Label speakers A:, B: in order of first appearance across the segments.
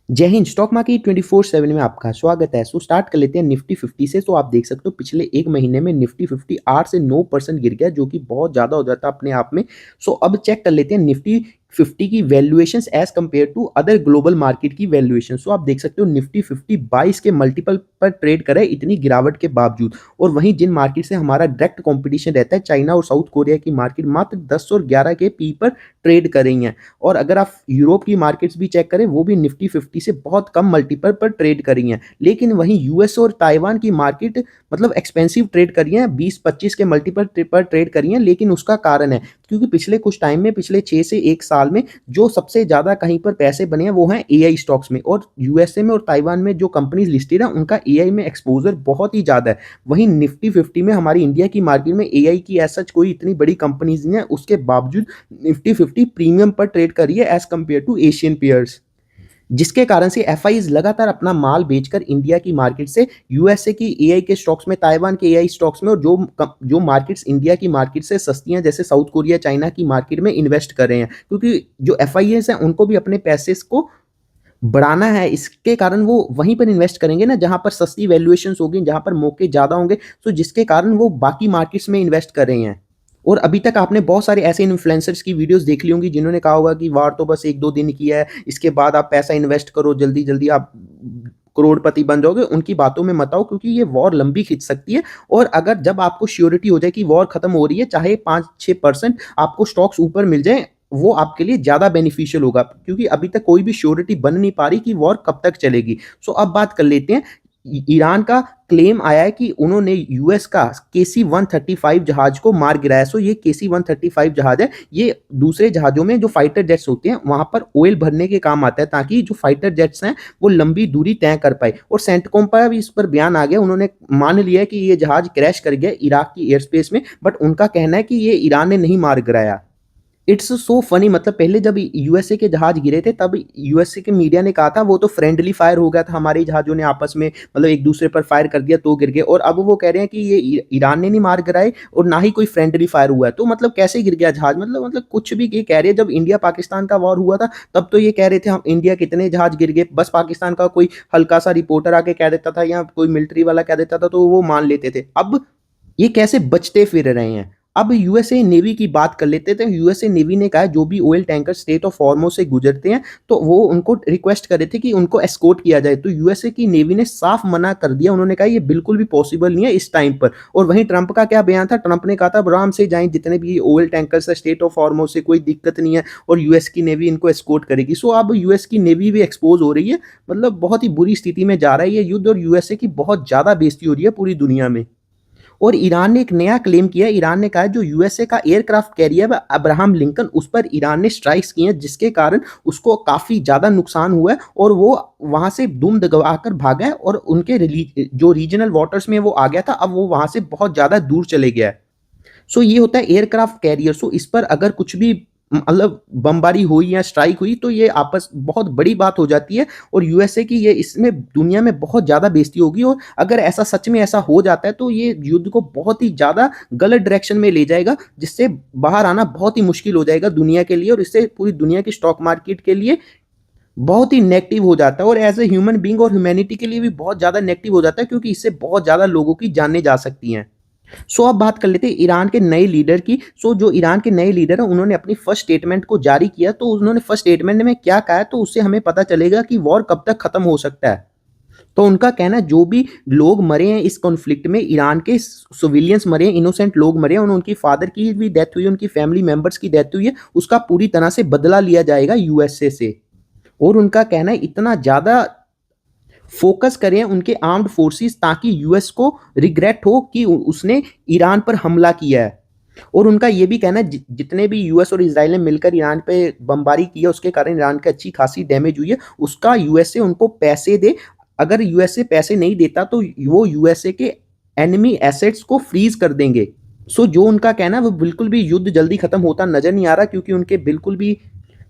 A: जय Hind. Stock market 24/7 में आपका स्वागत है। सो स्टार्ट कर लेते हैं निफ्टी 50 से। तो आप देख सकते हो पिछले एक महीने में निफ्टी 50 8 से 9% गिर गया, जो कि बहुत ज़्यादा हो जाता है अपने आप में। सो अब चेक कर लेते हैं निफ्टी 50 की valuations as compare to other global market की वैल्यूएशन। सो आप देख सकते हो निफ्टी 50 22 के मल्टीपल पर ट्रेड करे इतनी गिरावट के बावजूद। और वहीं जिन मार्केट से हमारा डायरेक्ट कंपटीशन रहता है, चाइना और साउथ कोरिया की मार्केट मात्र 10 और 11 के पी पर ट्रेड कर रही हैं। और अगर आप यूरोप की मार्केट्स भी चेक करें, वो भी निफ्टी 50 से बहुत कम मल्टीपल पर ट्रेड कर रही हैं। लेकिन वहीं यूएस और ताइवान की मार्केट मतलब एक्सपेंसिव ट्रेड कर रही हैं, 20-25 के मल्टीपल पर ट्रेड कर रही हैं। लेकिन उसका कारण है क्योंकि पिछले कुछ टाइम में, पिछले 6 से 1 साल में जो सबसे ज़्यादा कहीं पर पैसे बने हैं वो हैं एआई स्टॉक्स में। और यूएसए में और ताइवान में जो कंपनीज लिस्टेड है उनका एआई में एक्सपोजर बहुत ही ज़्यादा है। वहीं निफ्टी 50 में हमारी इंडिया की मार्केट में एआई की ऐसा कोई इतनी बड़ी कंपनीज नहीं है, उसके बावजूद निफ्टी 50 प्रीमियम पर ट्रेड कर रही है as compare to Asian peers. जिसके कारण से एफआईज लगातार अपना माल बेचकर इंडिया की मार्केट से यूएसए की एआई के स्टॉक्स में, ताइवान के एआई स्टॉक्स में, और जो मार्केट्स इंडिया की मार्केट से सस्ती हैं जैसे साउथ कोरिया, चाइना की मार्केट में इन्वेस्ट कर रहे हैं। क्योंकि जो एफआईएस हैं उनको भी अपने पैसे को बढ़ाना है, इसके कारण वो वहीं पर इन्वेस्ट करेंगे ना जहां पर सस्ती वैल्यूएशंस होगी, जहां पर मौके ज़्यादा होंगे। तो जिसके कारण वो बाकी मार्केट्स में इन्वेस्ट कर रहे हैं। और अभी तक आपने बहुत सारे ऐसे इन्फ्लुएंसर्स की वीडियोस देख ली होंगी जिन्होंने कहा होगा कि वार तो बस 1-2 दिन की है, इसके बाद आप पैसा इन्वेस्ट करो, जल्दी जल्दी आप करोड़पति बन जाओगे। उनकी बातों में मत आओ, क्योंकि ये वॉर लंबी खिंच सकती है। और अगर जब आपको श्योरिटी हो जाए कि वॉर खत्म हो रही है, चाहे 5-6% आपको स्टॉक्स ऊपर मिल जाए, वो आपके लिए ज़्यादा बेनिफिशियल होगा। क्योंकि अभी तक कोई भी श्योरिटी बन नहीं पा रही कि वॉर कब तक चलेगी। सो अब बात कर लेते हैं। ईरान का क्लेम आया है कि उन्होंने यूएस का KC-135 जहाज को मार गिराया। सो ये KC-135 जहाज है, ये दूसरे जहाजों में जो फाइटर जेट्स होते हैं वहां पर ऑयल भरने के काम आता है, ताकि जो फाइटर जेट्स हैं वो लंबी दूरी तय कर पाए। और सेंटकॉम पर भी इस पर बयान आ गया, उन्होंने मान लिया है कि ये जहाज क्रैश कर गया इराक की एयर स्पेस में। बट उनका कहना है कि ये ईरान ने नहीं मार गिराया। It's so funny. मतलब पहले जब यूएसए के जहाज गिरे थे तब यूएसए के मीडिया ने कहा था वो तो फ्रेंडली फायर हो गया था, हमारे जहाजों ने आपस में मतलब एक दूसरे पर फायर कर दिया तो गिर गए। और अब वो कह रहे हैं कि ये ईरान ने नहीं मार गिराए और ना ही कोई फ्रेंडली फायर हुआ है। तो मतलब कैसे गिर गया जहाज? मतलब कुछ भी ये कह रहे हैं। जब इंडिया पाकिस्तान का वॉर हुआ था तब तो ये कह रहे थे हम इंडिया कितने जहाज गिर गए, बस पाकिस्तान का कोई हल्का सा रिपोर्टर आके कह देता था या कोई मिलिट्री वाला कह देता था तो वो मान लेते थे। अब ये कैसे बचते फिर रहे हैं? अब यूएसए नेवी की बात कर लेते थे। यूएसए नेवी ने कहा जो भी oil tanker state of Hormuz से गुजरते हैं तो वो उनको रिक्वेस्ट कर रहे थे कि उनको एस्कॉर्ट किया जाए। तो यूएसए की नेवी ने साफ मना कर दिया। उन्होंने कहा ये बिल्कुल भी पॉसिबल नहीं है इस टाइम पर। और वहीं ट्रंप का क्या बयान था? ट्रंप ने कहा था आराम से जाएं, जितने भी ऑयल टैंकर्स है स्टेट ऑफ हॉर्मोज से कोई दिक्कत नहीं है और यूएस की नेवी इनको एस्कॉर्ट करेगी। सो अब यूएस की नेवी भी एक्सपोज हो रही है। मतलब बहुत ही बुरी स्थिति में जा रहा है ये युद्ध, और यूएसए की बहुत ज्यादा बेइज्जती हो रही है पूरी दुनिया में। और ईरान ने एक नया क्लेम किया। ईरान ने कहा जो यूएसए का एयरक्राफ्ट कैरियर है अब्राहम लिंकन, उस पर ईरान ने स्ट्राइक्स की हैं, जिसके कारण उसको काफ़ी ज़्यादा नुकसान हुआ है और वो वहाँ से दुम दबाकर भागा है। और उनके जो रीजनल वाटर्स में वो आ गया था, अब वो वहाँ से बहुत ज़्यादा दूर चले गया है। सो ये होता है एयरक्राफ्ट कैरियर। सो इस पर अगर कुछ भी मतलब बमबारी हुई या स्ट्राइक हुई तो ये आपस बहुत बड़ी बात हो जाती है। और यूएसए की ये इसमें दुनिया में बहुत ज़्यादा बेइज्जती होगी। और अगर ऐसा सच में ऐसा हो जाता है तो ये युद्ध को बहुत ही ज़्यादा गलत डायरेक्शन में ले जाएगा, जिससे बाहर आना बहुत ही मुश्किल हो जाएगा दुनिया के लिए। और इससे पूरी दुनिया की स्टॉक मार्केट के लिए बहुत ही नेगेटिव हो जाता है, और एज ए ह्यूमन बींग और ह्यूमैनिटी के लिए भी बहुत ज़्यादा नेगेटिव हो जाता है, क्योंकि इससे बहुत ज़्यादा लोगों की जानें जा सकती हैं। सो अब बात कर लेते हैं ईरान के नए लीडर की। सो जो ईरान के नए लीडर हैं उन्होंने अपनी फर्स्ट स्टेटमेंट को जारी किया। तो उन्होंने फर्स्ट स्टेटमेंट में क्या कहा है तो उससे हमें पता चलेगा कि वॉर कब तक खत्म हो सकता है। तो उनका कहना है जो भी लोग मरे हैं इस कॉन्फ्लिक्ट में, ईरान के सिविलियंस मरे हैं, इनोसेंट लोग मरे हैं, उनकी फादर की भी डेथ हुई है, उनकी फैमिली मेंबर्स की डेथ हुई है, उसका पूरी तरह से बदला लिया जाएगा यूएसए से। और उनका कहना है इतना ज़्यादा फोकस करें उनके आर्म्ड फोर्सेस, ताकि यूएस को रिग्रेट हो कि उसने ईरान पर हमला किया है। और उनका ये भी कहना है जितने भी यूएस और इजराइल ने मिलकर ईरान पे बमबारी की है उसके कारण ईरान की अच्छी खासी डैमेज हुई है, उसका यूएसए उनको पैसे दे। अगर यूएसए पैसे नहीं देता तो वो यूएसए के एनिमी एसेट्स को फ्रीज कर देंगे। सो जो उनका कहना है वो बिल्कुल भी युद्ध जल्दी खत्म होता नजर नहीं आ रहा, क्योंकि उनके बिल्कुल भी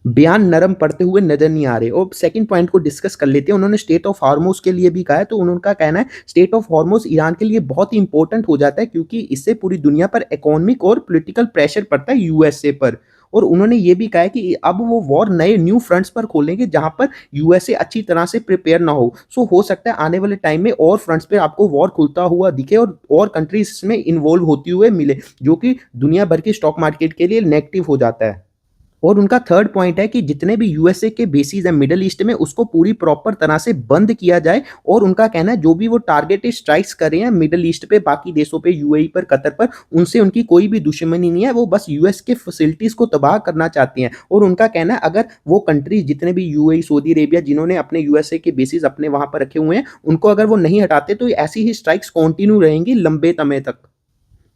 A: बयान नरम पड़ते हुए नजर नहीं आ रहे। और सेकंड पॉइंट को डिस्कस कर लेते हैं। उन्होंने स्टेट ऑफ हार्मोज के लिए भी कहा है। तो उनका कहना है स्टेट ऑफ हार्मोज ईरान के लिए बहुत ही इंपॉर्टेंट हो जाता है, क्योंकि इससे पूरी दुनिया पर इकोनॉमिक और पॉलिटिकल प्रेशर पड़ता है यूएसए पर। और उन्होंने ये भी कहा है कि अब वो वॉर नए न्यू फ्रंट्स पर खोलेंगे जहाँ पर यूएसए अच्छी तरह से प्रिपेयर ना हो। सो हो सकता है आने वाले टाइम में और फ्रंट्स पे आपको वॉर खुलता हुआ दिखे और कंट्रीज इसमें इन्वॉल्व होती हुए मिले, जो कि दुनिया भर की स्टॉक मार्केट के लिए नेगेटिव हो जाता है। और उनका थर्ड पॉइंट है कि जितने भी यूएसए के बेसिस हैं मिडल ईस्ट में उसको पूरी प्रॉपर तरह से बंद किया जाए। और उनका कहना है जो भी वो टारगेटेड स्ट्राइक्स कर रहे हैं मिडल ईस्ट पे, बाकी देशों पे, यूएई पर, कतर पर, उनसे उनकी कोई भी दुश्मनी नहीं है, वो बस यूएस के फैसिलिटीज को तबाह करना चाहती हैं। और उनका कहना है अगर वो कंट्रीज जितने भी यूएई, सऊदी अरेबिया, जिन्होंने अपने यूएसए के बेसिस अपने वहां पर रखे हुए हैं, उनको अगर वो नहीं हटाते तो ऐसी ही स्ट्राइक्स कंटिन्यू रहेंगी लंबे समय तक।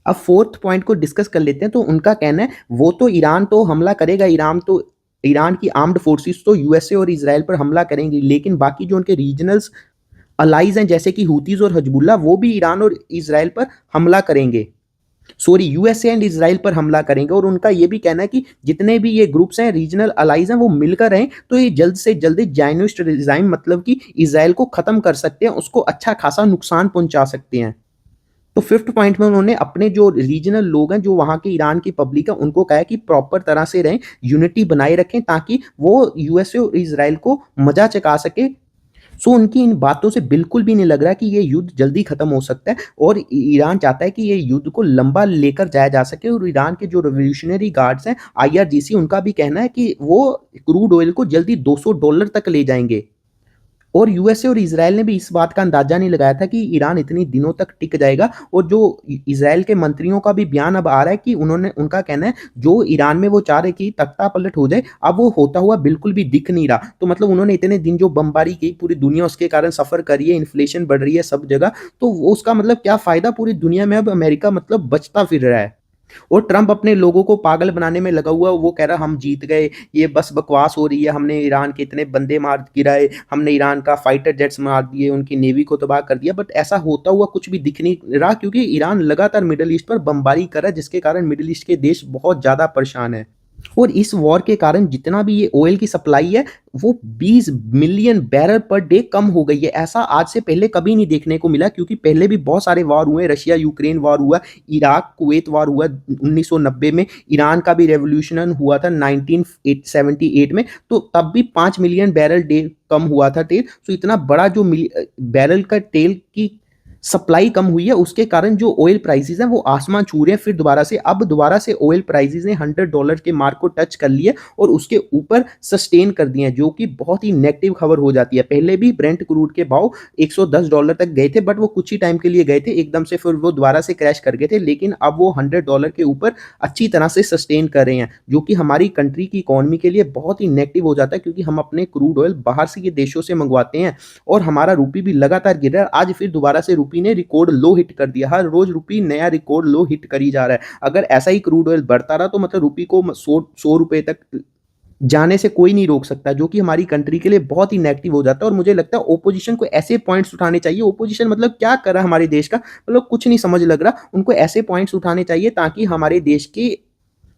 A: अब फोर्थ पॉइंट को डिस्कस कर लेते हैं। तो उनका कहना है वो तो ईरान तो हमला करेगा, ईरान की आर्म्ड फोर्सेस तो यूएसए और इजराइल पर हमला करेंगी, लेकिन बाकी जो उनके रीजनल्स अलाइज हैं जैसे कि हूतीज और हजबुल्ला, वो भी ईरान और इजराइल पर हमला करेंगे, सॉरी यूएसए एंड इजराइल पर हमला करेंगे। और उनका ये भी कहना है कि जितने भी ये ग्रुप्स हैं, रीजनल अलाइज हैं, वो मिलकर रहें तो ये जल्द से जल्द जायनिस्ट रिजाइम मतलब कि इजराइल को खत्म कर सकते हैं, उसको अच्छा खासा नुकसान पहुंचा सकते हैं। तो फिफ्थ पॉइंट में उन्होंने अपने जो रीजनल लोग हैं, जो वहाँ के ईरान की पब्लिक है, उनको कहा है कि प्रॉपर तरह से रहें, यूनिटी बनाए रखें ताकि वो यूएसए और इजराइल को मजा चखा सके। सो उनकी इन बातों से बिल्कुल भी नहीं लग रहा कि ये युद्ध जल्दी खत्म हो सकता है, और ईरान चाहता है कि ये युद्ध को लंबा लेकर जाया जा सके। और ईरान के जो रिवोल्यूशनरी गार्ड्स हैं, आईआरजीसी, उनका भी कहना है कि वो क्रूड ऑयल को जल्दी $200 तक ले जाएंगे। और यूएसए और इजराइल ने भी इस बात का अंदाजा नहीं लगाया था कि ईरान इतनी दिनों तक टिक जाएगा। और जो इजराइल के मंत्रियों का भी बयान अब आ रहा है कि उनका कहना है जो ईरान में वो चाह रहे कि तख्ता पलट हो जाए, अब वो होता हुआ बिल्कुल भी दिख नहीं रहा। तो मतलब उन्होंने इतने दिन जो बमबारी की पूरी दुनिया उसके कारण सफर करी है, इन्फ्लेशन बढ़ रही है सब जगह, तो वो उसका मतलब क्या फायदा, पूरी दुनिया में अब अमेरिका मतलब बचता फिर रहा है। और ट्रंप अपने लोगों को पागल बनाने में लगा हुआ, वो कह रहा हम जीत गए, ये बस बकवास हो रही है, हमने ईरान के इतने बंदे मार गिराए, हमने ईरान का फाइटर जेट्स मार दिए, उनकी नेवी को तबाह कर दिया। बट ऐसा होता हुआ कुछ भी दिख नहीं रहा, क्योंकि ईरान लगातार मिडिल ईस्ट पर बमबारी कर रहा है, जिसके कारण मिडिल ईस्ट के देश बहुत ज्यादा परेशान है। और इस वॉर के कारण जितना भी ये ऑयल की सप्लाई है, वो 20 मिलियन बैरल पर डे कम हो गई है। ऐसा आज से पहले कभी नहीं देखने को मिला, क्योंकि पहले भी बहुत सारे वॉर हुए, रशिया यूक्रेन वॉर हुआ, इराक कुवैत वॉर हुआ 1990 में, ईरान का भी रेवोल्यूशन हुआ था 1978 में, तो तब भी 5 मिलियन बैरल डे कम हुआ था तेल। तो इतना बड़ा जो बैरल का तेल की सप्लाई कम हुई है, उसके कारण जो ऑयल प्राइसेस हैं वो आसमान छू रहे हैं। फिर दोबारा से ऑयल प्राइसेस ने $100 के मार्क को टच कर लिए और उसके ऊपर सस्टेन कर दिए हैं, जो कि बहुत ही नेगेटिव खबर हो जाती है। पहले भी ब्रेंट क्रूड के भाव $110 तक गए थे, बट वो कुछ ही टाइम के लिए गए थे एकदम से, फिर वो दोबारा से क्रैश कर गए थे, लेकिन अब वो $100 के ऊपर अच्छी तरह से सस्टेन कर रहे हैं, जो कि हमारी कंट्री की इकोनॉमी के लिए बहुत ही नेगेटिव हो जाता है, क्योंकि हम अपने क्रूड ऑयल बाहर से ये देशों से मंगवाते हैं और हमारा रूपी भी लगातार गिर रहा है। आज फिर दोबारा से रूपी ने रिकॉर्ड लो हिट कर दिया, हर रोज रूपी नया रिकॉर्ड लो हिट करी जा रहा है। अगर ऐसा ही क्रूड ऑयल बढ़ता रहा तो मतलब रूपी को 100 रुपए तक जाने से कोई नहीं रोक सकता, जो कि हमारी कंट्री के लिए बहुत ही नेगेटिव हो जाता है। और मुझे लगता है ओपोजिशन को ऐसे पॉइंट्स उठाने चाहिए। ओपोजिशन मतलब क्या कर रहा है हमारे देश का, मतलब कुछ नहीं समझ लग रहा, उनको ऐसे पॉइंट्स उठाने चाहिए ताकि हमारे देश के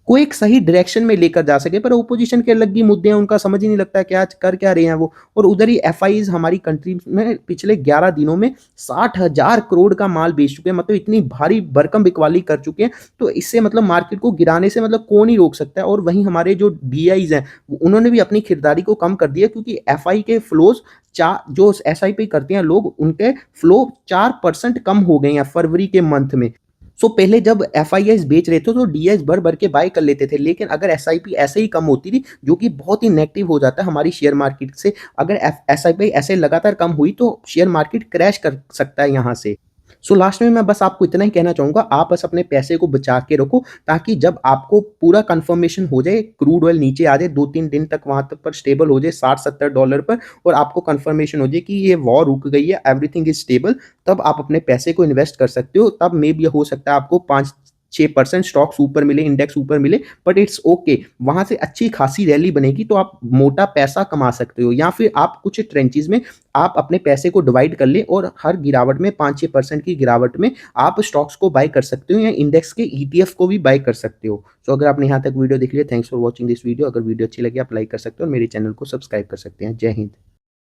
A: को एक सही डायरेक्शन में लेकर जा सके। पर ओपोजिशन के अलग ही मुद्दे हैं, उनका समझ ही नहीं लगता क्या कर क्या रहे हैं वो। और उधर ही एफआईज हमारी कंट्री में पिछले 11 दिनों में 60,000 करोड़ का माल बेच चुके हैं, मतलब इतनी भारी भरकम बिकवाली कर चुके हैं। तो इससे मतलब मार्केट को गिराने से मतलब कौन ही रोक सकता है। और वहीं हमारे जो डीआईज हैं उन्होंने भी अपनी खरीदारी को कम कर दिया, क्योंकि एफआई के फ्लोज जो एसआईपी करते हैं लोग, उनके फ्लो 4% कम हो गए हैं फरवरी के मंथ में। सो पहले जब एफआईआईज बेच रहे थे तो डीआईज भर भर के बाय कर लेते थे, लेकिन अगर एसआईपी ऐसे ही कम होती थी, जो कि बहुत ही नेगेटिव हो जाता है हमारी शेयर मार्केट से, अगर एसआईपी ऐसे लगातार कम हुई तो शेयर मार्केट क्रैश कर सकता है यहाँ से। सो लास्ट में मैं बस आपको इतना ही कहना चाहूंगा, आप बस अपने पैसे को बचा के रखो, ताकि जब आपको पूरा कंफर्मेशन हो जाए, क्रूड ऑयल नीचे आ जाए, 2-3 दिन तक वहां तक पर स्टेबल हो जाए $60-70 पर, और आपको कंफर्मेशन हो जाए कि ये वॉर रुक गई है, एवरीथिंग इज स्टेबल, तब आप अपने पैसे को इन्वेस्ट कर सकते हो। तब मे भी हो सकता है आपको 5-6% स्टॉक्स ऊपर मिले, इंडेक्स ऊपर मिले, बट इट्स ओके, वहां से अच्छी खासी रैली बनेगी तो आप मोटा पैसा कमा सकते हो। या फिर आप कुछ ट्रेंचेस में आप अपने पैसे को डिवाइड कर ले और हर गिरावट में 5-6% की गिरावट में आप स्टॉक्स को बाय कर सकते हो, या इंडेक्स के ईटीएफ को भी बाय कर सकते हो। सो अगर आपने यहाँ तक वीडियो देख लिया, thanks for watching this video. अगर वीडियो अच्छी लगी आप लाइक कर सकते हो और मेरे चैनल को सब्सक्राइब कर सकते हैं। जय हिंद।